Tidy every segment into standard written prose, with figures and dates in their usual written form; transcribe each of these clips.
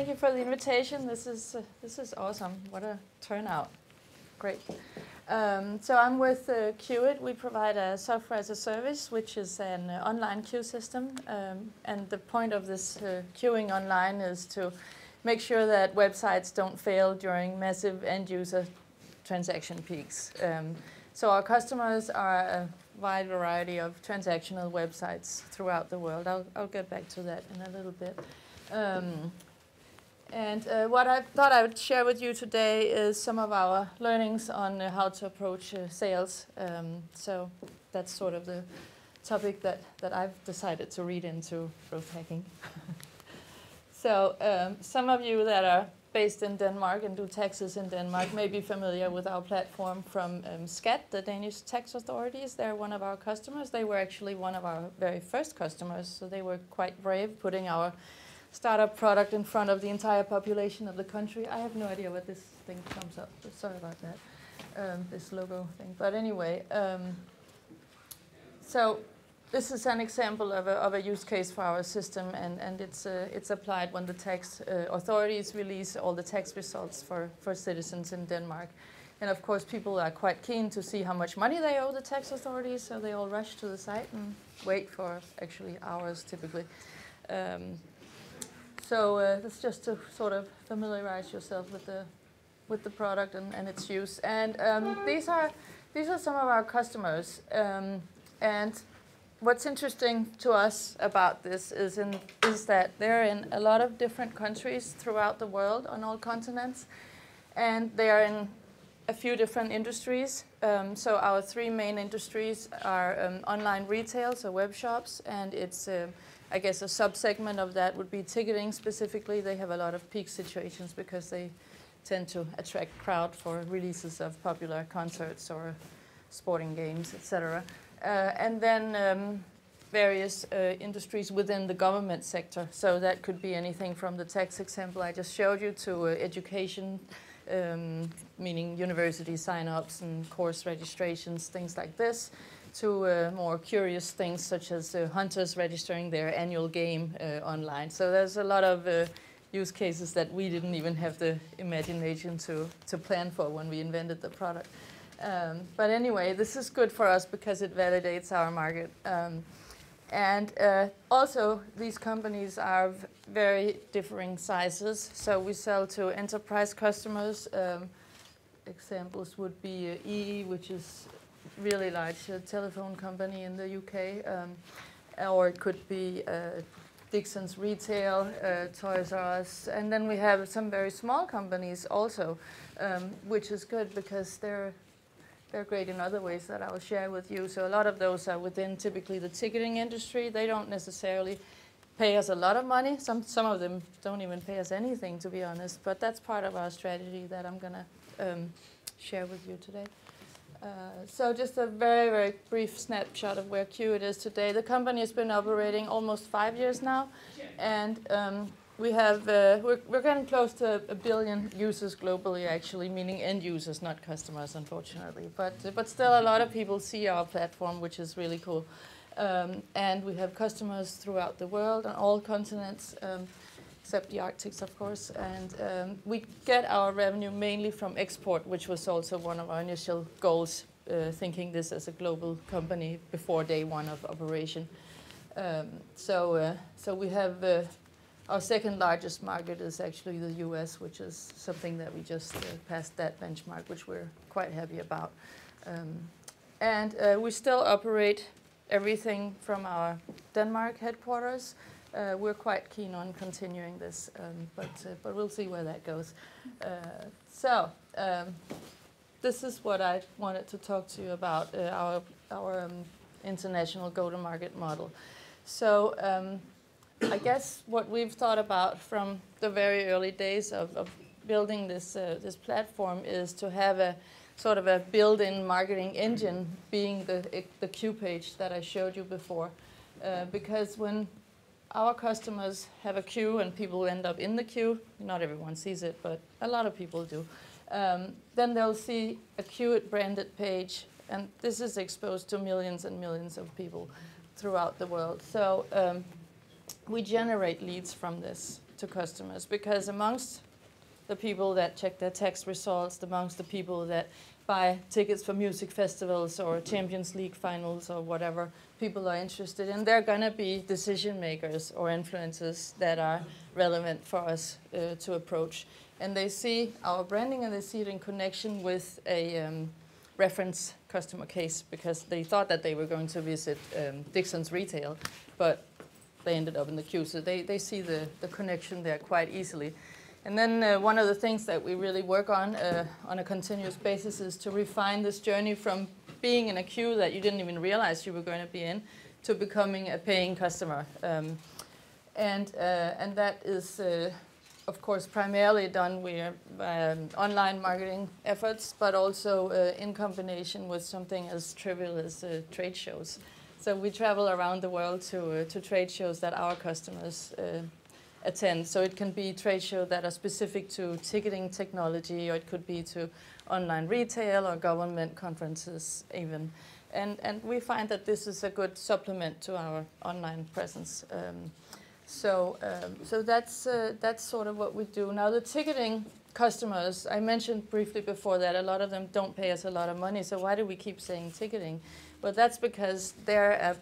thank you for the invitation. This is awesome. What a turnout. Great. So I'm with Qt. We provide a software as a service, which is an online queue system. And the point of this queuing online is to make sure that websites don't fail during massive end-user transaction peaks. So our customers are a wide variety of transactional websites throughout the world. I'll get back to that in a little bit. What I thought I would share with you today is some of our learnings on how to approach sales. So that's sort of the topic that I've decided to read into growth hacking. So some of you that are based in Denmark and do taxes in Denmark may be familiar with our platform from SKAT, the Danish tax authorities. They're one of our customers. They were actually one of our very first customers, so they were quite brave putting our startup product in front of the entire population of the country. I have no idea what this thing comes up with. Sorry about that, this logo thing. But anyway, so this is an example of a use case for our system, and it's applied when the tax authorities release all the tax results for citizens in Denmark. And of course, people are quite keen to see how much money they owe the tax authorities, so they all rush to the site and wait for actually hours typically. So that's just to sort of familiarize yourself with the product and its use. And these are some of our customers. And what's interesting to us about this is that they're in a lot of different countries throughout the world on all continents, and they are in a few different industries. So our three main industries are online retail, so web shops, and it's I guess a subsegment of that would be ticketing specifically. They have a lot of peak situations because they tend to attract crowd for releases of popular concerts or sporting games, etc. And then various industries within the government sector. So that could be anything from the tax example I just showed you to education, meaning university sign-ups and course registrations, things like this, to more curious things such as hunters registering their annual game online. So there's a lot of use cases that we didn't even have the imagination to plan for when we invented the product. But anyway, this is good for us because it validates our market. And also, these companies are of very differing sizes. So we sell to enterprise customers. Examples would be EE, which is really large telephone company in the UK, or it could be Dixon's Retail, Toys R Us, and then we have some very small companies also, which is good because they're great in other ways that I'll share with you. So a lot of those are within typically the ticketing industry. They don't necessarily pay us a lot of money. Some of them don't even pay us anything, to be honest, but that's part of our strategy that I'm going to share with you today. So just a very, very brief snapshot of where Qt is today. The company has been operating almost 5 years now, and we have we're getting close to 1 billion users globally, actually, meaning end users, not customers, unfortunately. But still, a lot of people see our platform, which is really cool. And we have customers throughout the world on all continents, except the Arctic, of course. And we get our revenue mainly from export, which was also one of our initial goals, thinking this as a global company before day one of operation. So we have our second largest market is actually the US, which is something that we just passed that benchmark, which we're quite happy about. And we still operate everything from our Denmark headquarters. We're quite keen on continuing this, but we'll see where that goes. This is what I wanted to talk to you about, our international go-to-market model. So I guess what we've thought about from the very early days of building this platform is to have a sort of a built-in marketing engine, being the queue page that I showed you before, because when our customers have a queue and people end up in the queue, not everyone sees it, but a lot of people do, then they'll see a Qt branded page, and this is exposed to millions and millions of people throughout the world. So we generate leads from this to customers, because amongst the people that check their tax results, amongst the people that buy tickets for music festivals or Champions League finals or whatever people are interested in, there are going to be decision makers or influencers that are relevant for us to approach. And they see our branding and they see it in connection with a reference customer case, because they thought that they were going to visit Dixon's retail, but they ended up in the queue. So they see the connection there quite easily. And then one of the things that we really work on a continuous basis is to refine this journey from being in a queue that you didn't even realize you were going to be in to becoming a paying customer. And that is, of course, primarily done with online marketing efforts, but also in combination with something as trivial as trade shows. So we travel around the world to trade shows that our customers attend. So it can be trade shows that are specific to ticketing technology, or it could be to online retail or government conferences even. And we find that this is a good supplement to our online presence. So that's sort of what we do. Now the ticketing customers, I mentioned briefly before that a lot of them don't pay us a lot of money. So why do we keep saying ticketing? Well, that's because they're a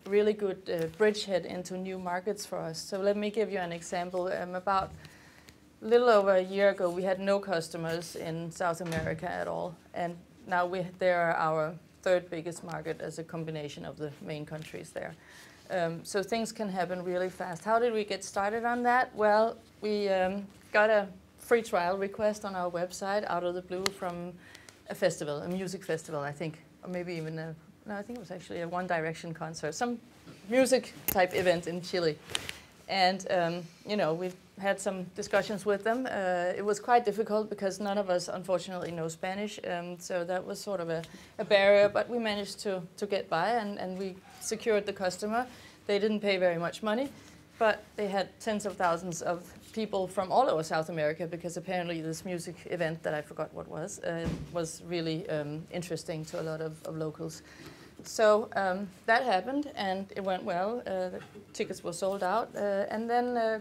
really good bridgehead into new markets for us. So let me give you an example. About a little over a year ago, we had no customers in South America at all. And now they're our third biggest market as a combination of the main countries there. So things can happen really fast. How did we get started on that? Well, we got a free trial request on our website out of the blue from a festival, a music festival, I think, or maybe even I think it was actually a One Direction concert, some music type event in Chile. And, we've had some discussions with them. It was quite difficult because none of us, unfortunately, know Spanish. So that was sort of a barrier, but we managed to get by and we secured the customer. They didn't pay very much money, but they had tens of thousands of people from all over South America, because apparently this music event that I forgot what was really interesting to a lot of locals. So that happened, and it went well. The tickets were sold out. And then a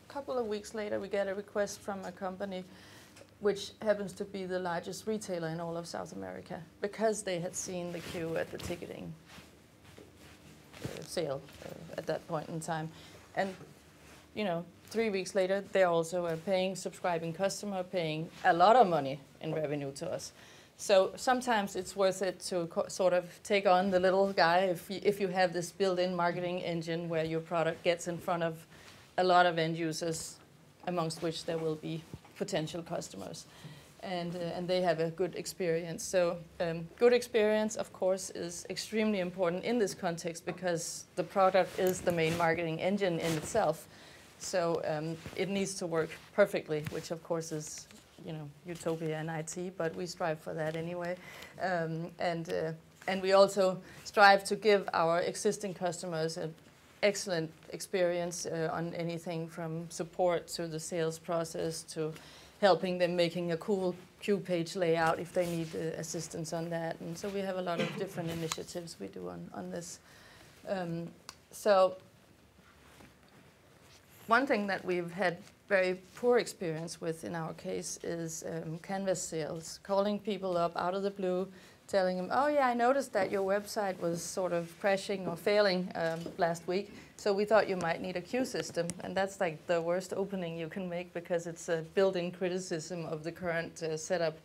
couple of weeks later, we get a request from a company which happens to be the largest retailer in all of South America, because they had seen the queue at the ticketing sale at that point in time. And, 3 weeks later, they're also a paying, subscribing customer, paying a lot of money in revenue to us. So sometimes it's worth it to sort of take on the little guy if you have this built-in marketing engine where your product gets in front of a lot of end users, amongst which there will be potential customers. And they have a good experience. So good experience, of course, is extremely important in this context, because the product is the main marketing engine in itself. So it needs to work perfectly, which of course is utopia in IT, but we strive for that anyway. And we also strive to give our existing customers an excellent experience on anything from support to the sales process to helping them making a cool queue page layout if they need assistance on that. And so we have a lot of different initiatives we do on this. So one thing that we've had very poor experience with in our case is canvas sales, calling people up out of the blue, telling them, oh yeah, I noticed that your website was sort of crashing or failing last week, so we thought you might need a queue system. And that's like the worst opening you can make, because it's a built-in criticism of the current setup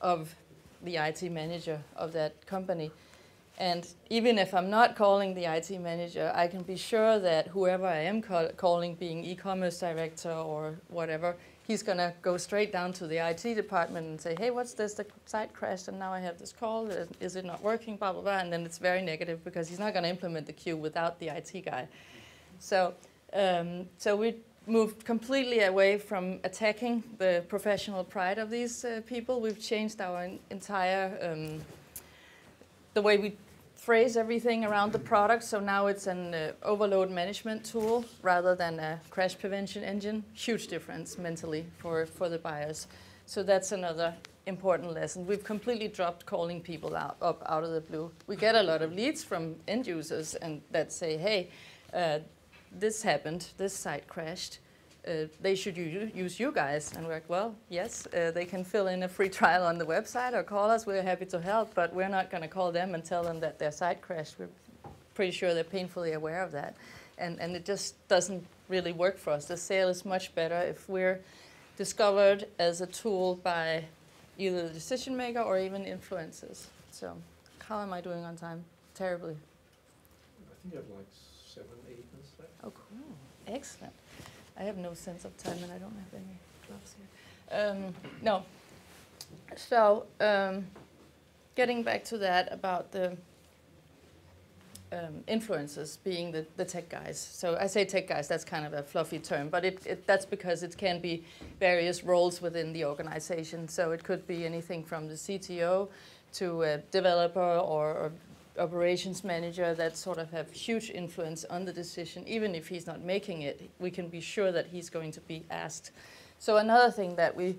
of the IT manager of that company. And even if I'm not calling the IT manager, I can be sure that whoever I am calling, being e-commerce director or whatever, he's going to go straight down to the IT department and say, hey, what's this? The site crashed and now I have this call. Is it not working? Blah, blah, blah. And then it's very negative, because he's not going to implement the queue without the IT guy. So we moved completely away from attacking the professional pride of these people. We've changed our entire the way we phrase everything around the product. So now it's an overload management tool rather than a crash prevention engine. Huge difference mentally for the buyers. So that's another important lesson. We've completely dropped calling people up out of the blue. We get a lot of leads from end users and that say, hey, this happened, this site crashed. they should use you guys. And we're like, well, yes, they can fill in a free trial on the website or call us. We're happy to help, but we're not going to call them and tell them that their site crashed. We're pretty sure they're painfully aware of that. And it just doesn't really work for us. The sale is much better if we're discovered as a tool by either the decision maker or even influencers. So how am I doing on time? Terribly. I think you have like 7, 8 minutes left. Oh, cool. Excellent. I have no sense of time and I don't have any gloves here. No. So getting back to that about the influencers being the tech guys. So I say tech guys, that's kind of a fluffy term, but that's because it can be various roles within the organization. So it could be anything from the CTO to a developer or operations manager that sort of have huge influence on the decision. Even if he's not making it, we can be sure that he's going to be asked. So another thing that we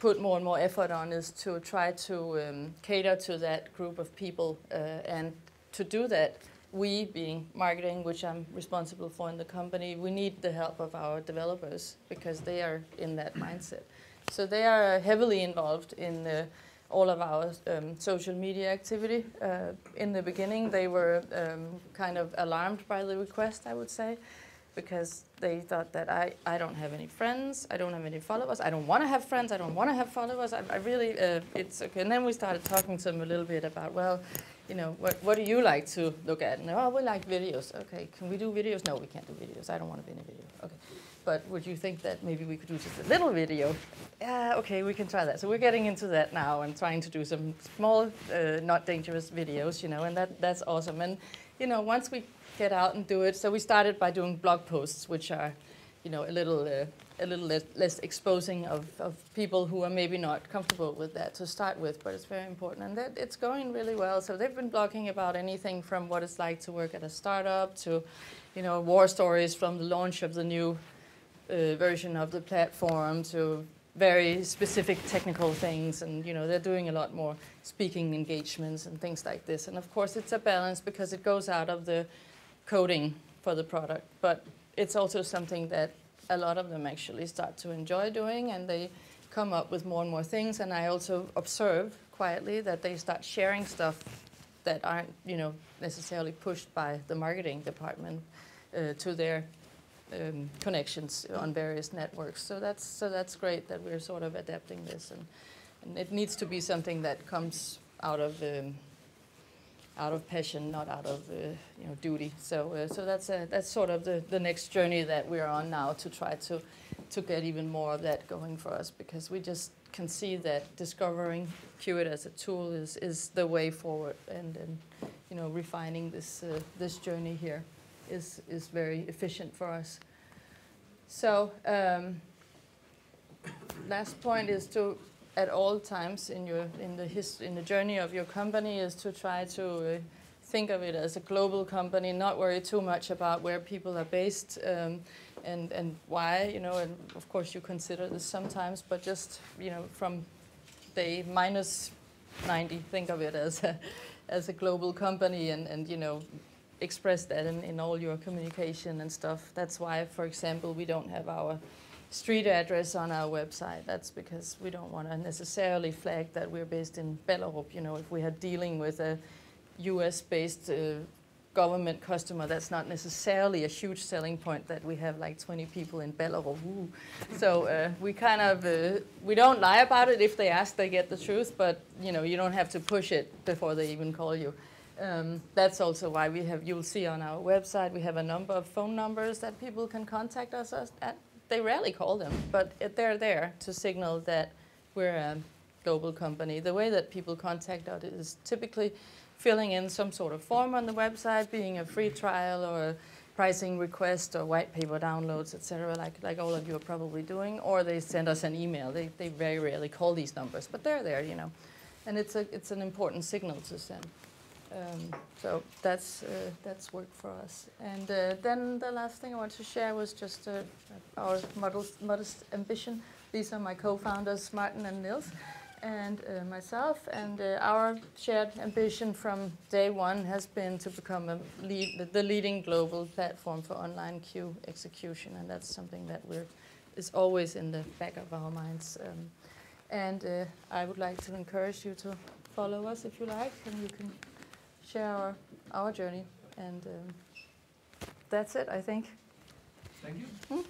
put more and more effort on is to try to cater to that group of people, and to do that, we, being marketing, which I'm responsible for in the company, we need the help of our developers because they are in that mindset. So they are heavily involved in all of our social media activity. In the beginning, they were kind of alarmed by the request, I would say, because they thought that I don't have any friends, I don't have any followers, I don't want to have friends, I don't want to have followers, I really, it's okay. And then we started talking to them a little bit about, well, you know, what do you like to look at? And oh, we like videos. Okay, can we do videos? No, we can't do videos. I don't want to be in a video. Okay, but would you think that maybe we could do just a little video? Yeah, okay, we can try that. So we're getting into that now and trying to do some small, not dangerous videos, you know, and that's awesome. And, you know, once we get out and do it, so we started by doing blog posts, which are, you know, a little less exposing of people who are maybe not comfortable with that to start with, but it's very important. And that it's going really well. So they've been blogging about anything from what it's like to work at a startup to, you know, war stories from the launch of the new version of the platform to very specific technical things. And, you know, they're doing a lot more speaking engagements and things like this. And of course, it's a balance because it goes out of the coding for the product, but it's also something that a lot of them actually start to enjoy doing, and they come up with more and more things. And I also observe quietly that they start sharing stuff that aren't, you know, necessarily pushed by the marketing department to their connections on various networks. So that's great that we're sort of adapting this, and it needs to be something that comes out of passion, not out of you know, duty. So that's sort of the next journey that we're on now, to try to get even more of that going for us, because we just can see that discovering Qt as a tool is the way forward, and you know, refining this journey here is very efficient for us. So last point is to, at all times in the journey of your company, is to try to think of it as a global company, not worry too much about where people are based and why, you know, and of course you consider this sometimes, but just, you know, from day -90, think of it as a global company, and you know, express that in all your communication and stuff. That's why, for example, we don't have our street address on our website. That's because we don't want to necessarily flag that we're based in Belarus. You know, if we are dealing with a US-based government customer, that's not necessarily a huge selling point that we have like 20 people in Belarus. Woo. So we kind of, we don't lie about it. If they ask, they get the truth, but you know, you don't have to push it before they even call you. That's also why we have, you'll see on our website, we have a number of phone numbers that people can contact us at. They rarely call them, but they're there to signal that we're a global company. The way that people contact us is typically filling in some sort of form on the website, being a free trial or a pricing request or white paper downloads, etc., like all of you are probably doing, or they send us an email. They very rarely call these numbers, but they're there, you know, and it's an important signal to send. So that's worked for us. And then the last thing I want to share was just our modest ambition. These are my co-founders, Martin and Nils. and myself, and our shared ambition from day one has been to become the leading global platform for online queue execution, and that's something that is always in the back of our minds. I would like to encourage you to follow us if you like, and you can share our journey. And that's it, I think. Thank you. Hmm?